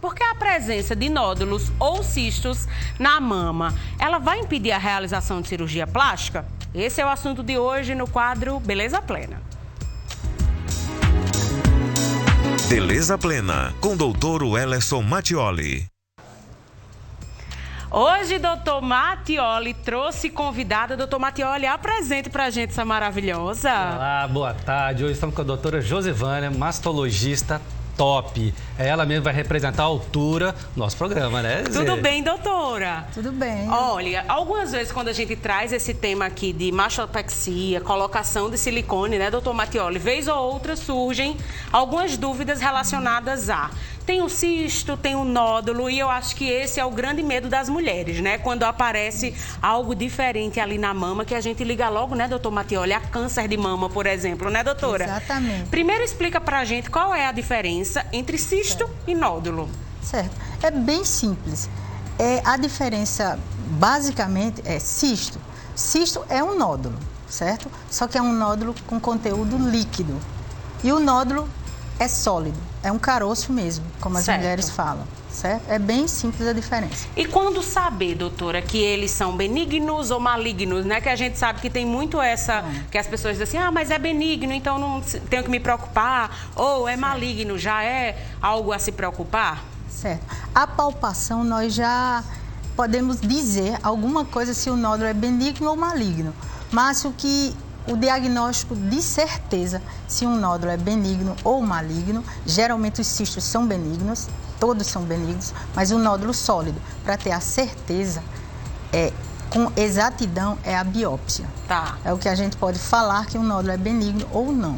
Porque a presença de nódulos ou cistos na mama, ela vai impedir a realização de cirurgia plástica? Esse é o assunto de hoje no quadro Beleza Plena. Beleza Plena, com doutor Wellerson Mattioli. Hoje, doutor Mattioli trouxe convidada. Doutor Mattioli, apresente pra gente essa maravilhosa. Olá, boa tarde. Hoje estamos com a doutora Josivânia, mastologista top. Ela mesmo vai representar a altura do nosso programa, né? Tudo bem, doutora? Tudo bem. Olha, algumas vezes quando a gente traz esse tema aqui de mastopexia, colocação de silicone, né, doutor Mattioli, vez ou outra surgem algumas dúvidas relacionadas a... Tem um cisto, tem um nódulo, e eu acho que esse é o grande medo das mulheres, né? Quando aparece algo diferente ali na mama, que a gente liga logo, né, doutor Mattioli, a câncer de mama, por exemplo, né, doutora? Exatamente. Primeiro explica pra gente qual é a diferença entre cisto e nódulo. Certo. É bem simples. A diferença, basicamente, é cisto. Cisto é um nódulo, certo? Só que é um nódulo com conteúdo líquido. E o nódulo é sólido, é um caroço mesmo, como as mulheres falam, certo? É bem simples a diferença. E quando saber, doutora, que eles são benignos ou malignos, né? Que a gente sabe que tem muito essa, que as pessoas dizem assim, mas é benigno, então não tenho que me preocupar, ou é maligno, já é algo a se preocupar? Certo. A palpação, nós já podemos dizer alguma coisa se o nódulo é benigno ou maligno, mas o diagnóstico de certeza se um nódulo é benigno ou maligno, geralmente os cistos são benignos, todos são benignos, mas o nódulo sólido, para ter a certeza, com exatidão, é a biópsia. Tá. É o que a gente pode falar que um nódulo é benigno ou não,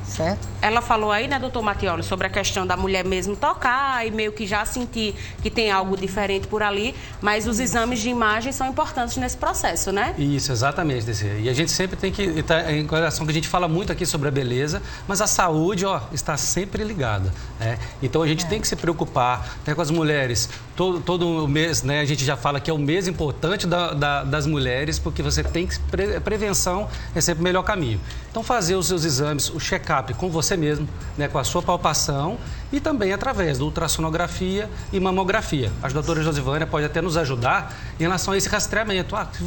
certo? Ela falou aí, né, doutor Mattioli, sobre a questão da mulher mesmo tocar e meio que já sentir que tem algo diferente por ali, mas os exames de imagem são importantes nesse processo, né? Isso, exatamente, Desirê. E a gente sempre tem que estar em consideração que a gente fala muito aqui sobre a beleza, mas a saúde, está sempre ligada, né? Então a gente tem que se preocupar, né, com as mulheres. Todo mês, né, a gente já fala que é o mês importante das mulheres, porque você tem que... Prevenção é sempre o melhor caminho. Então fazer os seus exames, o check-up com você mesmo, né, com a sua palpação e também através da ultrassonografia e mamografia. A doutora Josivânia pode até nos ajudar em relação a esse rastreamento. Se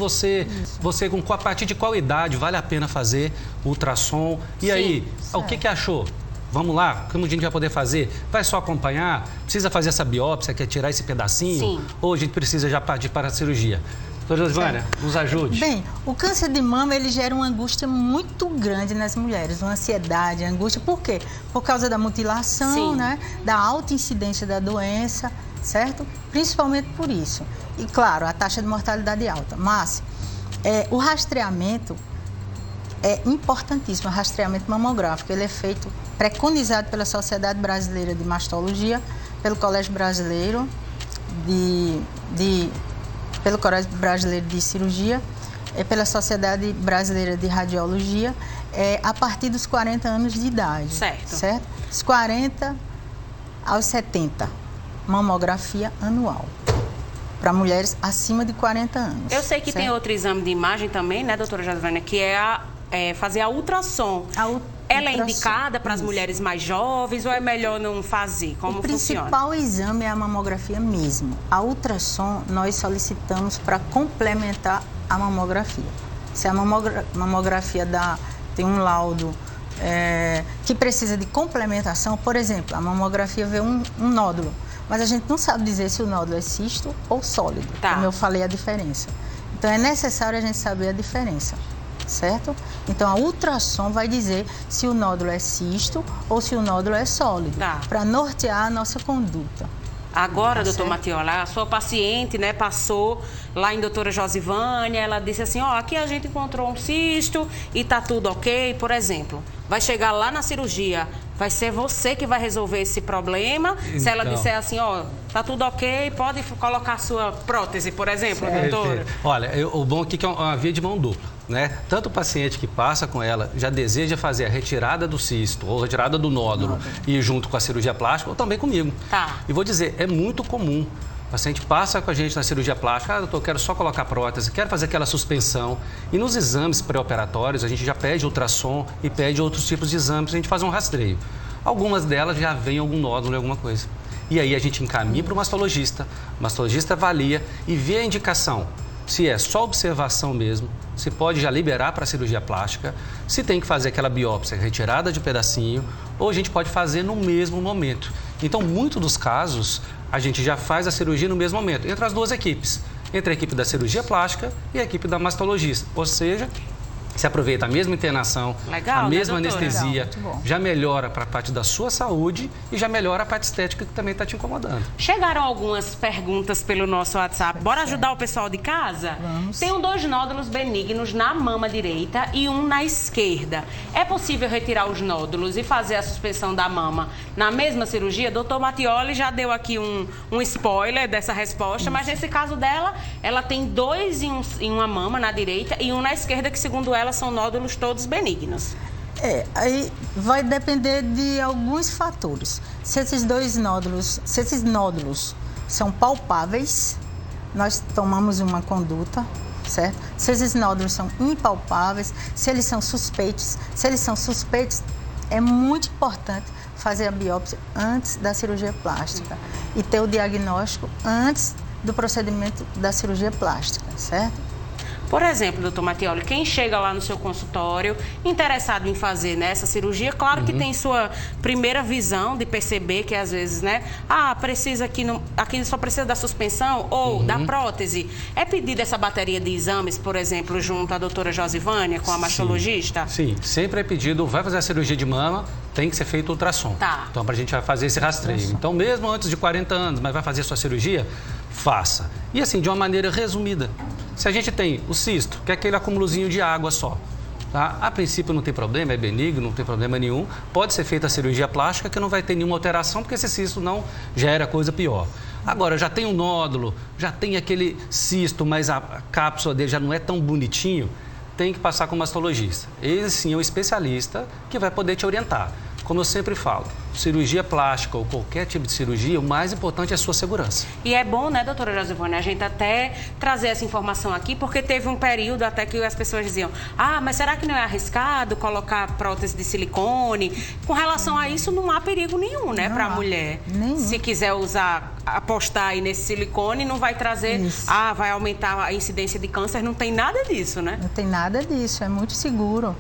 você com a partir de qual idade vale a pena fazer ultrassom? E aí, o que achou? Vamos lá, como a gente vai poder fazer? Vai só acompanhar? Precisa fazer essa biópsia, que é tirar esse pedacinho? Sim. Ou a gente precisa já partir para a cirurgia? Doutora Josivânia, nos ajude. Bem, o câncer de mama, ele gera uma angústia muito grande nas mulheres, uma ansiedade, angústia. Por quê? Por causa da mutilação, né? Da alta incidência da doença, certo? Principalmente por isso. E, claro, a taxa de mortalidade alta. Mas o rastreamento é importantíssimo, o rastreamento mamográfico. Ele é feito, preconizado pela Sociedade Brasileira de Mastologia, pelo Colégio Brasileiro pelo Colégio Brasileiro de Cirurgia, pela Sociedade Brasileira de Radiologia, a partir dos 40 anos de idade. Certo. Dos 40 aos 70, mamografia anual, para mulheres acima de 40 anos. Eu sei que tem outro exame de imagem também, né, doutora Josivânia, que é fazer a ultrassom. Ela é indicada para as mulheres mais jovens ou é melhor não fazer? Como funciona? O principal exame é a mamografia mesmo. A ultrassom nós solicitamos para complementar a mamografia. Se a mamografia tem um laudo que precisa de complementação, por exemplo, a mamografia vê um nódulo, mas a gente não sabe dizer se o nódulo é cisto ou sólido, como eu falei a diferença. Então é necessário a gente saber a diferença. Certo? Então, a ultrassom vai dizer se o nódulo é cisto ou se o nódulo é sólido, para nortear a nossa conduta. Agora, doutor Mattioli, a sua paciente, né, passou lá em doutora Josivânia, ela disse assim, aqui a gente encontrou um cisto e tá tudo ok, por exemplo. Vai chegar lá na cirurgia, vai ser você que vai resolver esse problema. Então, se ela disser assim, tá tudo ok, pode colocar a sua prótese, por exemplo, doutora? Olha, o bom aqui é que é uma via de mão dupla, né? Tanto o paciente que passa com ela já deseja fazer a retirada do cisto ou retirada do nódulo e junto com a cirurgia plástica, ou também comigo. E vou dizer, é muito comum. O paciente passa com a gente na cirurgia plástica, doutor, quero só colocar prótese, quero fazer aquela suspensão. E nos exames pré-operatórios, a gente já pede ultrassom e pede outros tipos de exames, a gente faz um rastreio. Algumas delas já vem algum nódulo em alguma coisa. E aí a gente encaminha para o mastologista avalia e vê a indicação. Se é só observação mesmo, se pode já liberar para a cirurgia plástica, se tem que fazer aquela biópsia retirada de pedacinho, ou a gente pode fazer no mesmo momento. Então, muitos dos casos, a gente já faz a cirurgia no mesmo momento, entre as duas equipes. Entre a equipe da cirurgia plástica e a equipe da mastologista. Ou seja, se aproveita a mesma internação, a mesma anestesia, Legal, já melhora para a parte da sua saúde e já melhora a parte estética que também está te incomodando. Chegaram algumas perguntas pelo nosso WhatsApp. Bora ajudar o pessoal de casa? Vamos. Tenho 2 nódulos benignos na mama direita e um na esquerda. É possível retirar os nódulos e fazer a suspensão da mama na mesma cirurgia? Doutor Mattioli já deu aqui um spoiler dessa resposta, mas nesse caso dela, ela tem 2 em uma mama na direita e um na esquerda, que segundo ela são nódulos todos benignos. Aí vai depender de alguns fatores. Se esses nódulos são palpáveis, nós tomamos uma conduta, certo? Se esses nódulos são impalpáveis, se eles são suspeitos, é muito importante fazer a biópsia antes da cirurgia plástica e ter o diagnóstico antes do procedimento da cirurgia plástica, certo? Por exemplo, doutor Mattioli, quem chega lá no seu consultório interessado em fazer essa cirurgia, claro que tem sua primeira visão de perceber que às vezes, né? Precisa aqui só precisa da suspensão ou da prótese. É pedida essa bateria de exames, por exemplo, junto à doutora Josivânia, com a mastologista? Sim, sempre é pedido, vai fazer a cirurgia de mama, tem que ser feito ultrassom. Tá. Então, a gente vai fazer esse rastreio. Então, mesmo antes de 40 anos, mas vai fazer a sua cirurgia, faça. E assim, de uma maneira resumida. Se a gente tem o cisto, que é aquele acúmulozinho de água só, tá? A princípio não tem problema, é benigno, não tem problema nenhum. Pode ser feita a cirurgia plástica que não vai ter nenhuma alteração, porque esse cisto não gera coisa pior. Agora, já tem um nódulo, já tem aquele cisto, mas a cápsula dele já não é tão bonitinho, tem que passar com o mastologista. Ele sim é um especialista que vai poder te orientar. Como eu sempre falo, cirurgia plástica ou qualquer tipo de cirurgia, o mais importante é a sua segurança. E é bom, né, doutora Josivânia, a gente até trazer essa informação aqui, porque teve um período até que as pessoas diziam, mas será que não é arriscado colocar prótese de silicone? Com relação a isso, não há perigo nenhum, né, para a mulher. Nenhum. Se quiser apostar aí nesse silicone, não vai trazer, vai aumentar a incidência de câncer, não tem nada disso, né? Não tem nada disso, é muito seguro.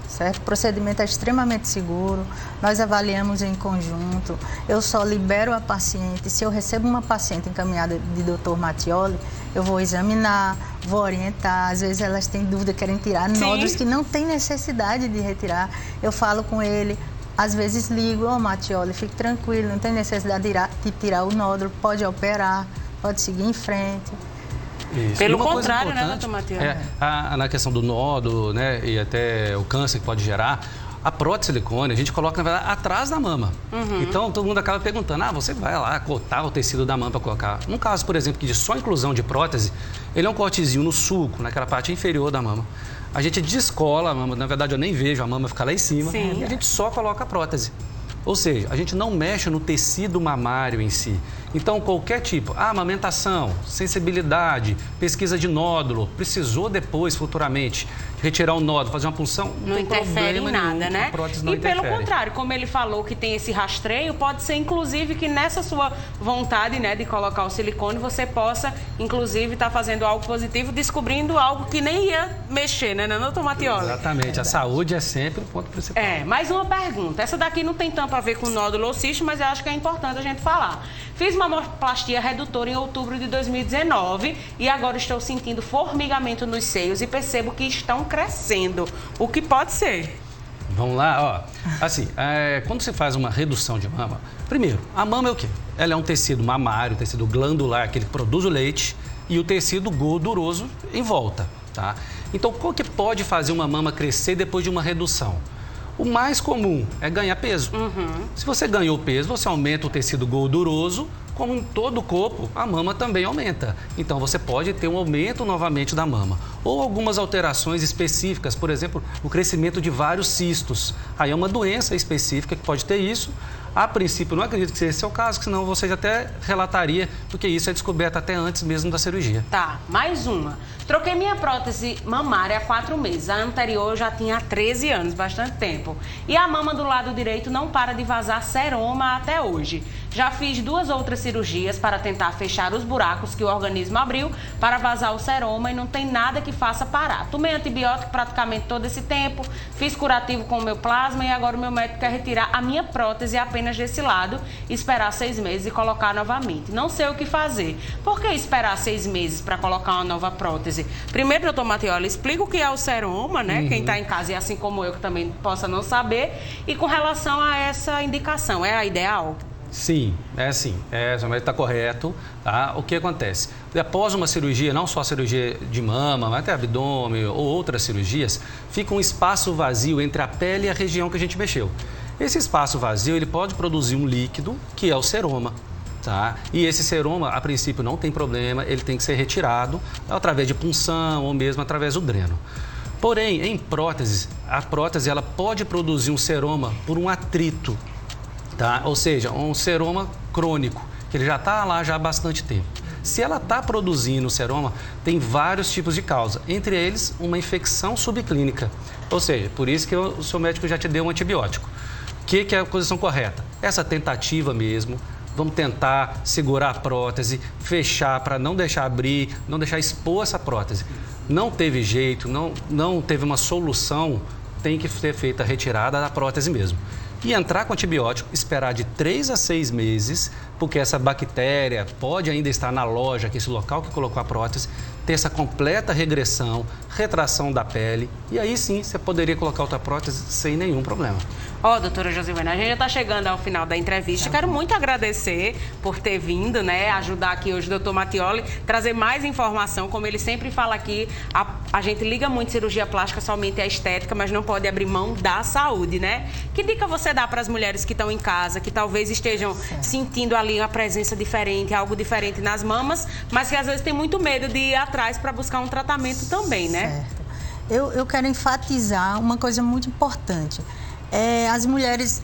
Certo? O procedimento é extremamente seguro, nós avaliamos em conjunto, eu só libero a paciente, se eu recebo uma paciente encaminhada de Dr. Mattioli, eu vou examinar, vou orientar, às vezes elas têm dúvida, querem tirar nódulos que não tem necessidade de retirar, eu falo com ele, às vezes ligo, Mattioli, fique tranquilo, não tem necessidade de tirar o nódulo, pode operar, pode seguir em frente. Isso. Pelo contrário, né, doutor Mattioli? Na questão do nódulo, né, e até o câncer que pode gerar, a prótese silicone a gente coloca, na verdade, atrás da mama. Então, todo mundo acaba perguntando, você vai lá cortar o tecido da mama para colocar. No caso, por exemplo, que de só inclusão de prótese, ele é um cortezinho no sulco, naquela parte inferior da mama. A gente descola a mama, na verdade eu nem vejo a mama ficar lá em cima, e a gente só coloca a prótese. Ou seja, a gente não mexe no tecido mamário em si. Então, qualquer tipo, amamentação, sensibilidade, pesquisa de nódulo, precisou depois, futuramente, retirar o nódulo, fazer uma punção, não interfere em nada, né? A prótese não e interfere. Pelo contrário, como ele falou que tem esse rastreio, pode ser inclusive que nessa sua vontade, né, de colocar o silicone, você possa, inclusive, estar fazendo algo positivo, descobrindo algo que nem ia mexer, né, doutor Mattioli? Exatamente, a saúde é sempre o ponto principal. Mais uma pergunta. Essa daqui não tem tanto a ver com nódulo ou cisto, mas eu acho que é importante a gente falar. Fiz mamoplastia redutora em outubro de 2019 e agora estou sentindo formigamento nos seios e percebo que estão crescendo. O que pode ser? Vamos lá, assim, quando você faz uma redução de mama, primeiro, a mama é o quê? Ela é um tecido mamário, tecido glandular, aquele que produz o leite, e o tecido gorduroso em volta, tá? Então, qual que pode fazer uma mama crescer depois de uma redução? O mais comum é ganhar peso. Se você ganhou peso, você aumenta o tecido gorduroso, como em todo o corpo, a mama também aumenta. Então, você pode ter um aumento novamente da mama. Ou algumas alterações específicas, por exemplo, o crescimento de vários cistos. Aí é uma doença específica que pode ter isso. A princípio, não acredito que seja esse o caso, senão você já até relataria, porque isso é descoberto até antes mesmo da cirurgia. Tá, mais uma. Troquei minha prótese mamária há 4 meses. A anterior eu já tinha há 13 anos, bastante tempo. E a mama do lado direito não para de vazar seroma até hoje. Já fiz 2 outras cirurgias para tentar fechar os buracos que o organismo abriu para vazar o seroma e não tem nada que faça parar. Tomei antibiótico praticamente todo esse tempo, fiz curativo com o meu plasma e agora o meu médico quer retirar a minha prótese apenas desse lado, esperar 6 meses e colocar novamente. Não sei o que fazer. Por que esperar 6 meses para colocar uma nova prótese? Primeiro, doutor Mattioli, explica o que é o seroma, né? Quem está em casa e assim como eu que também possa não saber. E com relação a essa indicação, é a ideal? Sim, é sim. Seu médico está correto. Tá? O que acontece? Após uma cirurgia, não só a cirurgia de mama, mas até abdômen ou outras cirurgias, fica um espaço vazio entre a pele e a região que a gente mexeu. Esse espaço vazio, ele pode produzir um líquido, que é o seroma. Tá? E esse seroma, a princípio, não tem problema, ele tem que ser retirado através de punção ou mesmo através do dreno. Porém, em próteses, a prótese ela pode produzir um seroma por um atrito. Tá? Ou seja, um seroma crônico, que ele já está lá já há bastante tempo. Se ela está produzindo seroma, tem vários tipos de causa, entre eles uma infecção subclínica. Ou seja, por isso que o seu médico já te deu um antibiótico. O que é a posição correta? Essa tentativa mesmo, vamos tentar segurar a prótese, fechar para não deixar abrir, não deixar expor essa prótese. Não teve jeito, não teve uma solução, tem que ser feita a retirada da prótese mesmo. E entrar com antibiótico, esperar de 3 a 6 meses, porque essa bactéria pode ainda estar na loja, que é esse local que colocou a prótese, ter essa completa regressão, retração da pele, e aí sim você poderia colocar outra prótese sem nenhum problema. Doutora Josivânia, a gente já está chegando ao final da entrevista. Quero muito agradecer por ter vindo, né, ajudar aqui hoje o doutor Mattioli, trazer mais informação. Como ele sempre fala aqui, a gente liga muito cirurgia plástica somente à estética, mas não pode abrir mão da saúde, né? Que dica você dá para as mulheres que estão em casa, que talvez estejam sentindo ali uma presença diferente, algo diferente nas mamas, mas que às vezes tem muito medo de ir atrás para buscar um tratamento também, né? Certo. Eu quero enfatizar uma coisa muito importante. As mulheres,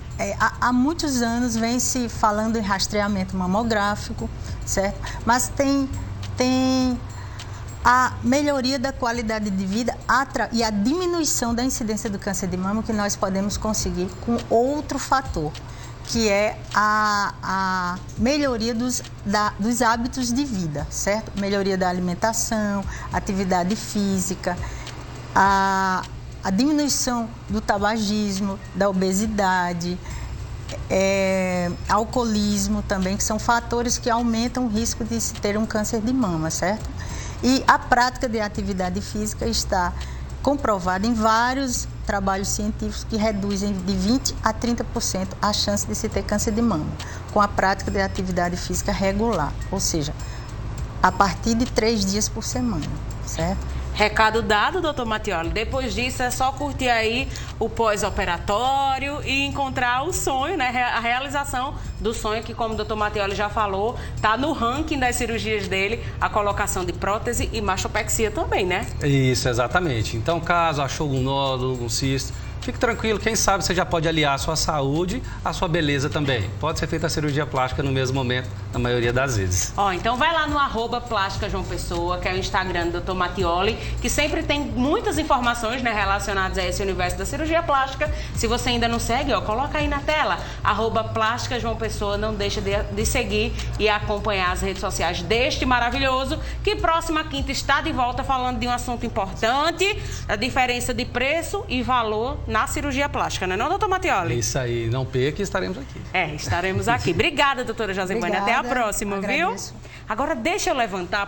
há muitos anos, vem se falando em rastreamento mamográfico, certo? Mas tem a melhoria da qualidade de vida e a diminuição da incidência do câncer de mama que nós podemos conseguir com outro fator, que é a melhoria dos hábitos de vida, certo? Melhoria da alimentação, atividade física, a diminuição do tabagismo, da obesidade, alcoolismo também, que são fatores que aumentam o risco de se ter um câncer de mama, certo? E a prática de atividade física está comprovada em vários trabalhos científicos que reduzem de 20% a 30% a chance de se ter câncer de mama, com a prática de atividade física regular, ou seja, a partir de 3 dias por semana, certo? Recado dado, doutor Mattioli. Depois disso é só curtir aí o pós-operatório e encontrar o sonho, né? A realização do sonho que, como o doutor Mattioli já falou, está no ranking das cirurgias dele, a colocação de prótese e mastopexia também, né? Isso, exatamente. Então, caso achou algum nódulo, algum cisto, fique tranquilo, quem sabe você já pode aliar a sua saúde à sua beleza também. Pode ser feita a cirurgia plástica no mesmo momento, na maioria das vezes. Então vai lá no @plástica_João-Pessoa, que é o Instagram do Dr. Mattioli, que sempre tem muitas informações, né, relacionadas a esse universo da cirurgia plástica. Se você ainda não segue, coloca aí na tela, @plástica_João-Pessoa, não deixa de seguir e acompanhar as redes sociais deste maravilhoso, que próxima quinta está de volta falando de um assunto importante, a diferença de preço e valor na cirurgia plástica, não é não, doutor Mattioli? É isso aí, não perca que estaremos aqui. Estaremos aqui. Obrigada, doutora Josivânia. Até a próxima, agradeço. viu? Agora deixa eu levantar,